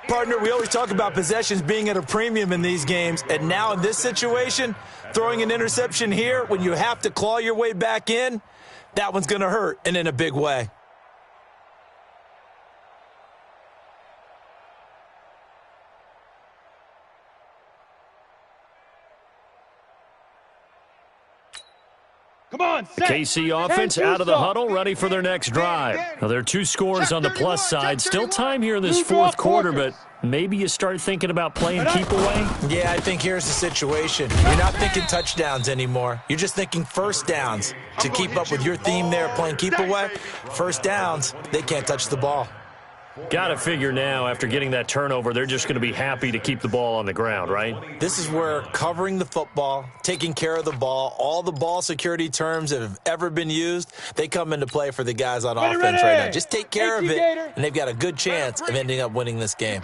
Partner, we always talk about possessions being at a premium in these games. And now in this situation, throwing an interception here when you have to claw your way back in, that one's going to hurt, and in a big way. Come on, The KC offense out of the huddle, ready for their next drive. Now, there are 2 scores on the plus side. Still time here in this fourth quarter, but maybe you start thinking about playing keep away? Yeah, I think here's the situation. You're not thinking touchdowns anymore. You're just thinking first downs. To keep up with your theme there, playing keep away, first downs, they can't touch the ball. Got to figure now, after getting that turnover, they're just going to be happy to keep the ball on the ground, right? This is where covering the football, taking care of the ball, all the ball security terms that have ever been used, they come into play for the guys on offense right now. Just take care of it, and they've got a good chance of ending up winning this game.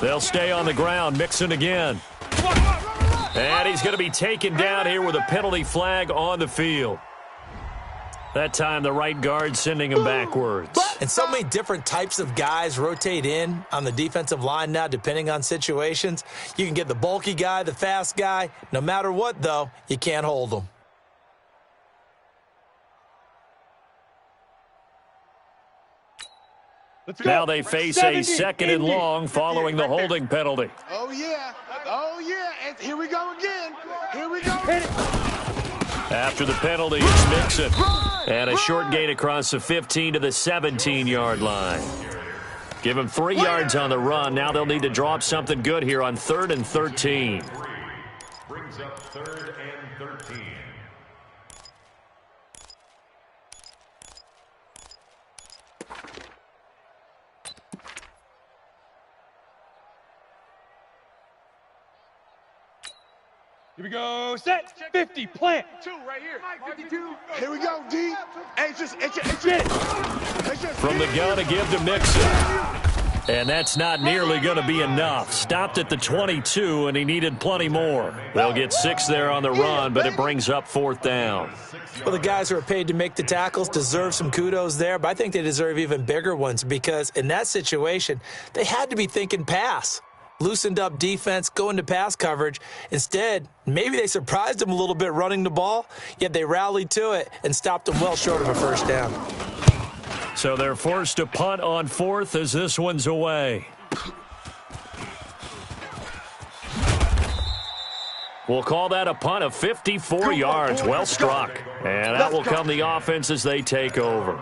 They'll stay on the ground, Mixon again. And he's going to be taken down here with a penalty flag on the field. That time, the right guard sending him backwards. And so many different types of guys rotate in on the defensive line now, depending on situations. You can get the bulky guy, the fast guy. No matter what, though, you can't hold them. Now they face a second and long following the holding penalty. Oh, yeah. Oh, yeah. And here we go again. Here we go. After the penalty, it's Mixon. And a short gain across the 15 to the 17-yard line. Give him 3 yards on the run. Now they'll need to draw up something good here on 3rd and 13. Brings up 3rd and 13. Here we go. Set. 50. Plant. 2 right here. 52. Here we go, D. Hey, it's just. From the gun to give to Mixon. And that's not nearly going to be enough. Stopped at the 22, and he needed plenty more. They'll get 6 there on the run, but it brings up 4th down. Well, the guys who are paid to make the tackles deserve some kudos there, but I think they deserve even bigger ones because in that situation, they had to be thinking pass. Loosened up defense, go into pass coverage. Instead, maybe they surprised them a little bit running the ball, yet they rallied to it and stopped them well short of a first down. So they're forced to punt on 4th as this one's away. We'll call that a punt of 54 yards. Well struck. And that will come the offense as they take over.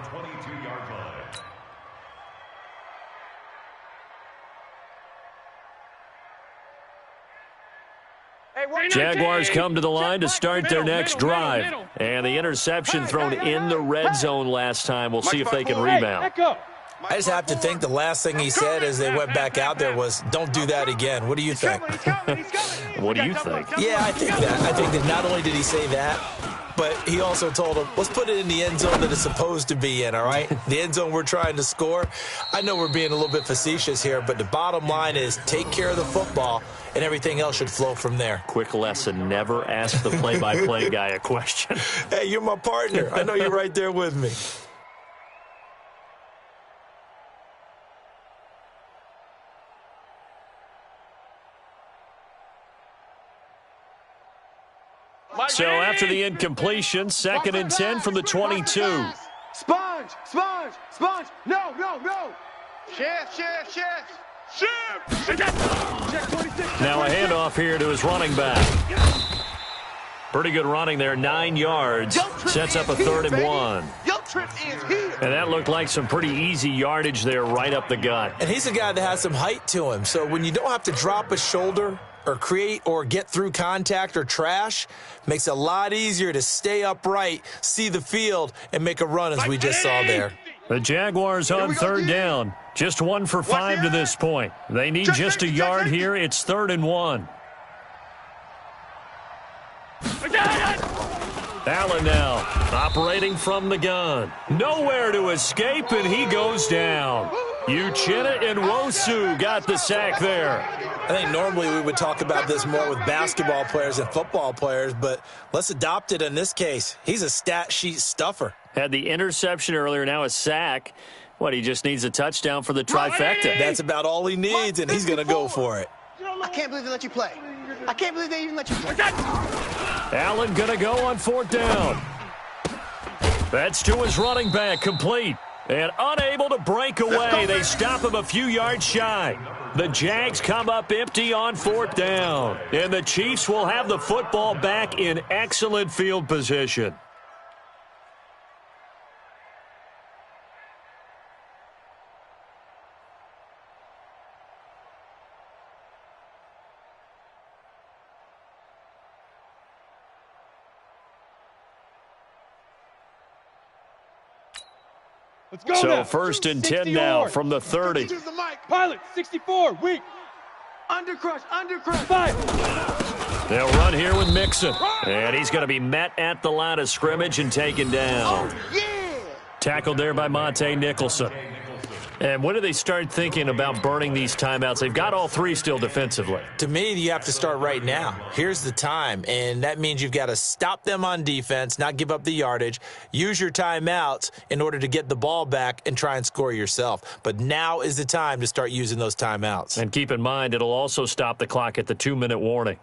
Jaguars come to the line to start their next drive. And the interception thrown in the red zone last time. We'll see if they can rebound. I just have to think the last thing he said as they went back out there was, don't do that again. What do you think? What do you think? Yeah, I think that. I think that not only did he say that, but he also told him, let's put it in the end zone that it's supposed to be in, all right? The end zone we're trying to score. I know we're being a little bit facetious here, but the bottom line is take care of the football, and everything else should flow from there. Quick lesson, never ask the play-by-play guy a question. Hey, you're my partner. I know you're right there with me. So after the incompletion, 2nd and 10 from the 22. Sponge. No. Shift. Now a handoff here to his running back. Pretty good running there, 9 yards. Sets up a 3rd and 1. And that looked like some pretty easy yardage there right up the gut. And he's a guy that has some height to him. So when you don't have to drop a shoulder or create or get through contact or trash, makes it a lot easier to stay upright, see the field, and make a run as we just saw there. The Jaguars on 3rd down. Just 1 for 5 to this point. They need just a yard here. It's 3rd and 1. Allen now operating from the gun. Nowhere to escape, and he goes down. Uchenna and Nwosu got the sack there. I think normally we would talk about this more with basketball players and football players, but let's adopt it in this case. He's a stat sheet stuffer. Had the interception earlier, now a sack. What, he just needs a touchdown for the trifecta. That's about all he needs, and he's going to go for it. I can't believe they let you play. I can't believe they even let you play. Allen going to go on 4th down. That's to his running back, complete. And unable to break away. They stop him a few yards shy. The Jags come up empty on 4th down. And the Chiefs will have the football back in excellent field position. Let's go So now. 1st and 10 now from the 30. Pilot, 64, weak. Undercrush, undercrush. 5. They'll run here with Mixon. And he's going to be met at the line of scrimmage and taken down. Tackled there by Monte Nicholson. And when do they start thinking about burning these timeouts? They've got all 3 still defensively. To me, you have to start right now. Here's the time, and that means you've got to stop them on defense, not give up the yardage, use your timeouts in order to get the ball back and try and score yourself. But now is the time to start using those timeouts. And keep in mind, it'll also stop the clock at the 2-minute warning.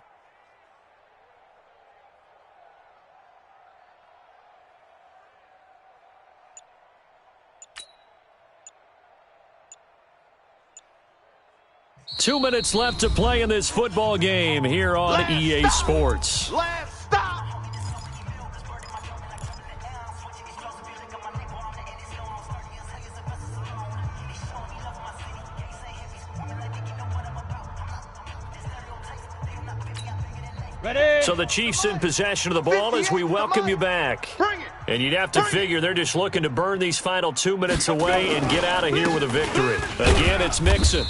Two minutes left to play in this football game here on EA Sports. Last stop. Ready. So the Chiefs in possession of the ball as we welcome you back. And you'd have to figure they're just looking to burn these final 2 minutes away and get out of here with a victory. Again, it's Mixon.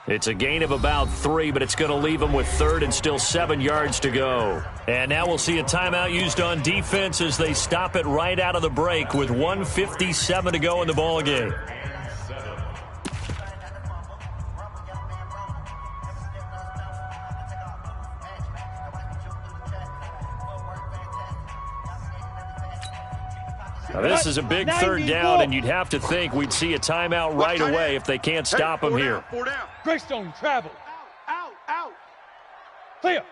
It's a gain of about 3, but it's going to leave them with 3rd and still 7 yards to go. And now we'll see a timeout used on defense as they stop it right out of the break with 1:57 to go in the ball game. Now this is a big 3rd down, and you'd have to think we'd see a timeout right away if they can't stop them here. Greystone, travel. Out, out. Clear.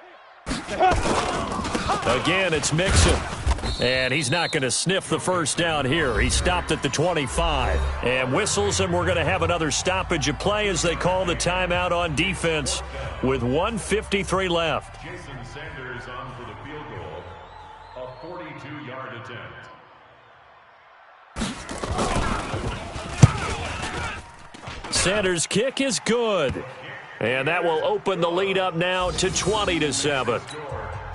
Again, it's Mixon. And he's not going to sniff the 1st down here. He stopped at the 25. And whistles, and we're going to have another stoppage of play as they call the timeout on defense with 1:53 left. Jason Sanders on for the field goal, a 42-yard attempt. Sanders' kick is good. And that will open the lead up now to 20-7.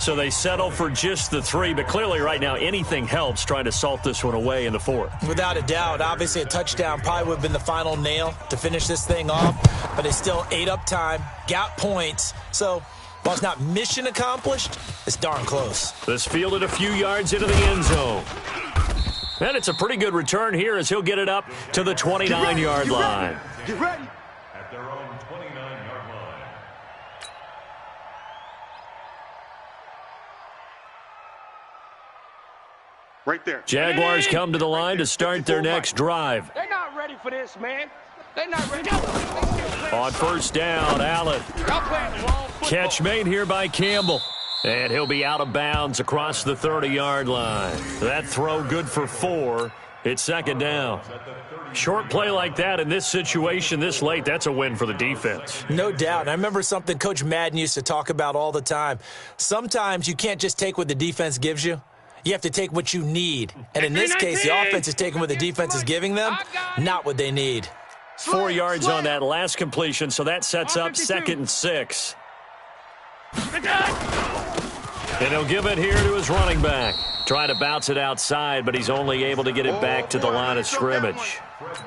So they settle for just the 3, but clearly right now anything helps trying to salt this one away in the 4th. Without a doubt, obviously a touchdown probably would have been the final nail to finish this thing off, but it still ate up time, got points. So while it's not mission accomplished, it's darn close. This fielded a few yards into the end zone. And it's a pretty good return here as he'll get it up to the 29-yard line. Get ready. At their own 29-yard line. Right there. Jaguars come to the line to start their next drive. They're not ready for this, man. They're not ready. On 1st down, Allen. Catch made here by Campbell. And he'll be out of bounds across the 30-yard line. That throw good for 4. It's 2nd down. Short play like that in this situation this late, that's a win for the defense. No doubt. I remember something Coach Madden used to talk about all the time. Sometimes you can't just take what the defense gives you. You have to take what you need. And in this case, the offense is taking what the defense is giving them, not what they need. 4 yards on that last completion, so that sets up 2nd and 6. And he'll give it here to his running back. Trying to bounce it outside, but he's only able to get it back to the line of scrimmage.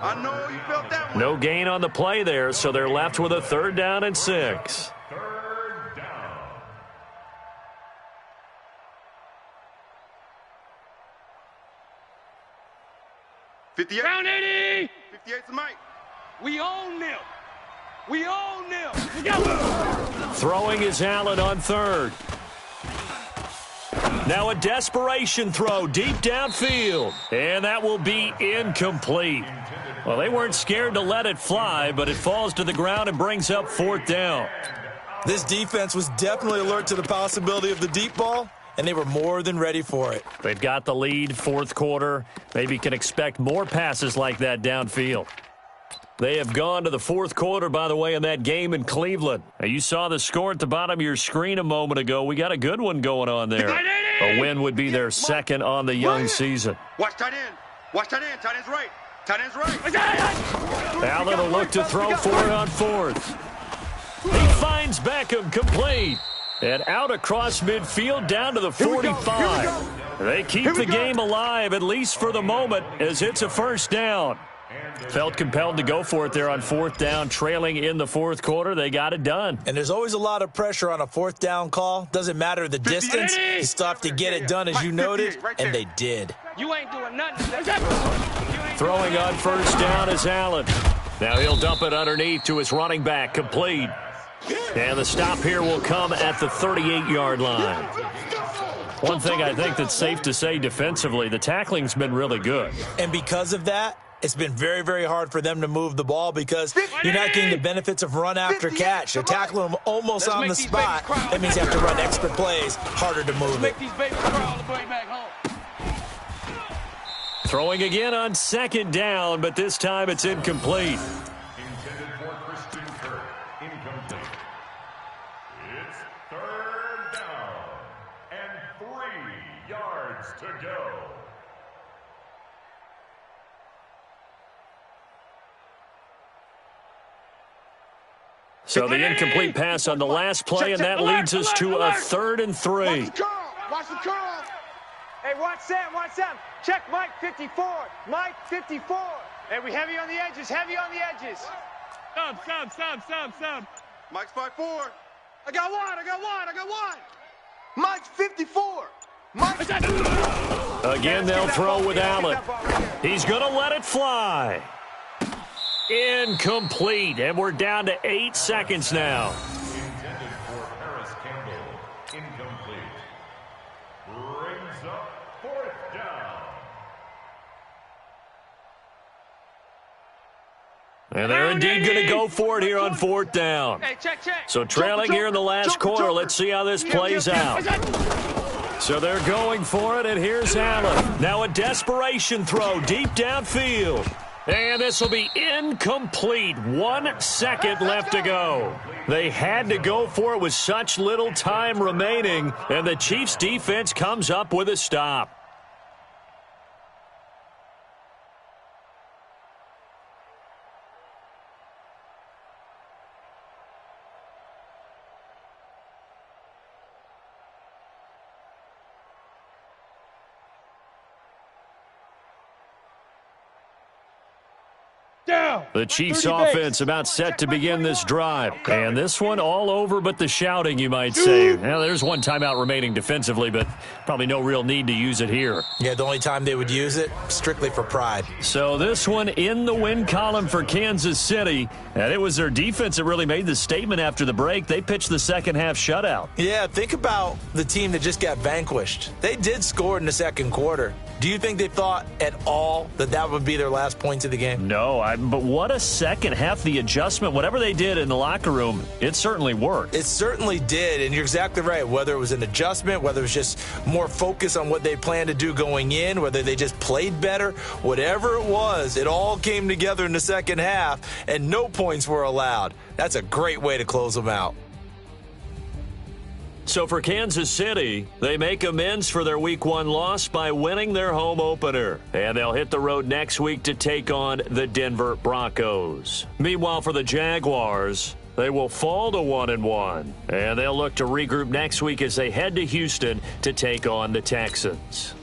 I know you felt that one. No gain on the play there, so they're left with a 3rd down and 6. 3rd down. Round 80. 58's the mic. We own them. We own them. Throwing is Allen on 3rd. Now a desperation throw deep downfield. And that will be incomplete. Well, they weren't scared to let it fly, but it falls to the ground and brings up 4th down. This defense was definitely alert to the possibility of the deep ball, and they were more than ready for it. They've got the lead, fourth quarter. Maybe can expect more passes like that downfield. They have gone to the fourth quarter, by the way, in that game in Cleveland. Now, you saw the score at the bottom of your screen a moment ago. We got a good one going on there. A win would be their second on the young season. Watch tight end. Watch tight end. Tight end's right. Tight end's right. Allen will look to throw for it on fourth. He finds Beckham complete. And out across midfield down to the 45. They keep the game alive, at least for the moment, as it's a first down. Felt compelled to go for it there on fourth down, trailing in the fourth quarter. They got it done. And there's always a lot of pressure on a fourth down call. Doesn't matter the distance. You still have to get it done, as you noted, and they did. You ain't doing nothing. Throwing on first down is Allen. Now he'll dump it underneath to his running back, complete. And the stop here will come at the 38-yard line. One thing I think that's safe to say defensively, the tackling's been really good. And because of that, it's been very, very hard for them to move the ball because you're not getting the benefits of run after catch. They're tackling them almost on the spot. That means you have to run extra plays, harder to move it. Throwing again on second down, but this time it's incomplete. Intended for Christian Kirk. Incomplete. It's third down and 3 yards to go. So the incomplete pass on the last play, and that leads us to a 3rd and 3. Watch the curl. Hey, watch Sam, watch Sam. Check Mike 54. Mike 54. Hey, we heavy on the edges, heavy on the edges. Sub. Mike's 5-4. I got one. Mike's 54. Again, they'll throw with Allen. He's going to let it fly. Incomplete, and we're down to 8 seconds now. Intended for Harris Campbell. Incomplete. Brings up 4th down. And they're indeed going to go for it here on 4th down. Hey, check. So trailing here in the last quarter, let's see how this plays out. So they're going for it, and here's Allen. Now a desperation throw deep downfield. And this will be incomplete. 1 second left to go. They had to go for it with such little time remaining, and the Chiefs' defense comes up with a stop. The Chiefs offense about set to begin this drive. And this one all over but the shouting, you might say. Now, there's one timeout remaining defensively, but probably no real need to use it here. Yeah, the only time they would use it, strictly for pride. So this one in the win column for Kansas City. And it was their defense that really made the statement after the break. They pitched the second half shutout. Yeah, think about the team that just got vanquished. They did score in the second quarter. Do you think they thought at all that that would be their last points of the game? No, but what a second half. The adjustment, whatever they did in the locker room, it certainly worked. It certainly did, and you're exactly right. Whether it was an adjustment, whether it was just more focus on what they planned to do going in, whether they just played better, whatever it was, it all came together in the second half, and no points were allowed. That's a great way to close them out. So for Kansas City, they make amends for their Week 1 loss by winning their home opener. And they'll hit the road next week to take on the Denver Broncos. Meanwhile, for the Jaguars, they will fall to 1-1. And they'll look to regroup next week as they head to Houston to take on the Texans.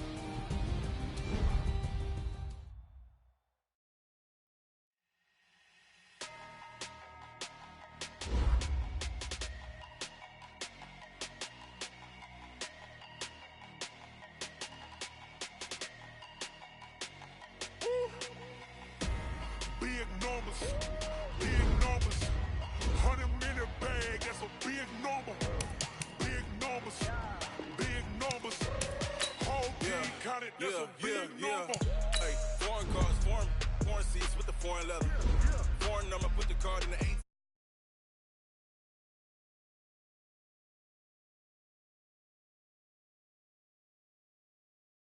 Hey, foreign cars, foreign seats with the foreign leather. Foreign number, put the card in the 18.